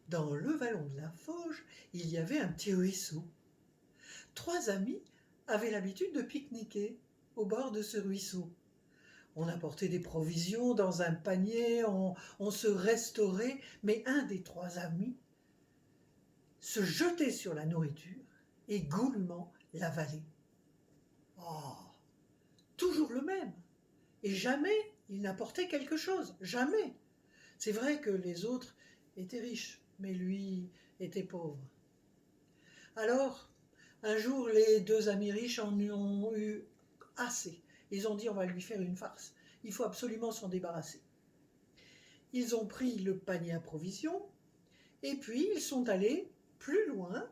Dans le vallon de la Fauge, il y avait un petit ruisseau. 3 amis avaient l'habitude de pique-niquer au bord de ce ruisseau. On apportait des provisions dans un panier, on se restaurait, mais un des 3 amis se jetait sur la nourriture et goulûment l'avalait. Oh, toujours le même. Et jamais il n'apportait quelque chose, jamais. C'est vrai que les autres étaient riches, mais lui était pauvre. Alors, un jour, les 2 amis riches en ont eu assez. Ils ont dit, on va lui faire une farce. Il faut absolument s'en débarrasser. Ils ont pris le panier à provisions, et puis ils sont allés plus loin,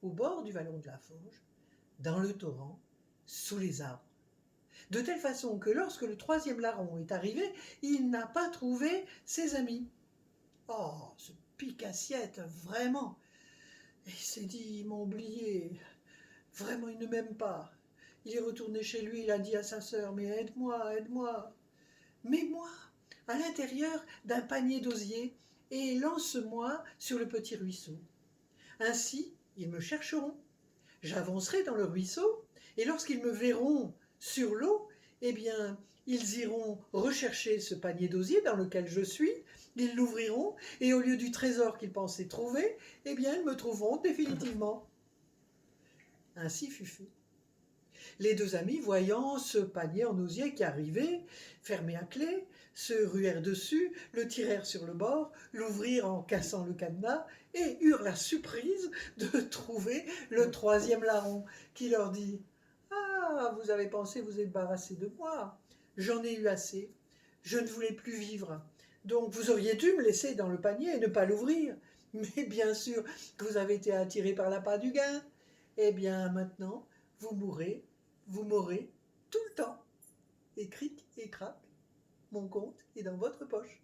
au bord du vallon de la Fauge, dans le torrent, sous les arbres. De telle façon que lorsque le 3e larron est arrivé, il n'a pas trouvé ses amis. Oh, ce pique-assiette, vraiment. Et il s'est dit, ils m'ont oublié. Vraiment, il ne m'aime pas. Il est retourné chez lui, il a dit à sa sœur, mais aide-moi, aide-moi. Mets-moi à l'intérieur d'un panier d'osier et lance-moi sur le petit ruisseau. Ainsi, ils me chercheront. J'avancerai dans le ruisseau, et lorsqu'ils me verront sur l'eau, eh bien, ils iront rechercher ce panier d'osier dans lequel je suis, ils l'ouvriront, et au lieu du trésor qu'ils pensaient trouver, eh bien, ils me trouveront définitivement. Ainsi fut fait. Les 2 amis, voyant ce panier en osier qui arrivait, fermé à clé, se ruèrent dessus, le tirèrent sur le bord, l'ouvrirent en cassant le cadenas, et eurent la surprise de trouver le 3e larron, qui leur dit « Ah, vous avez pensé vous débarrasser de moi. J'en ai eu assez. Je ne voulais plus vivre. Donc vous auriez dû me laisser dans le panier et ne pas l'ouvrir. Mais bien sûr que vous avez été attiré par l'appât du gain. Eh bien maintenant, vous m'aurez tout le temps. Et cric et crac, mon compte est dans votre poche. »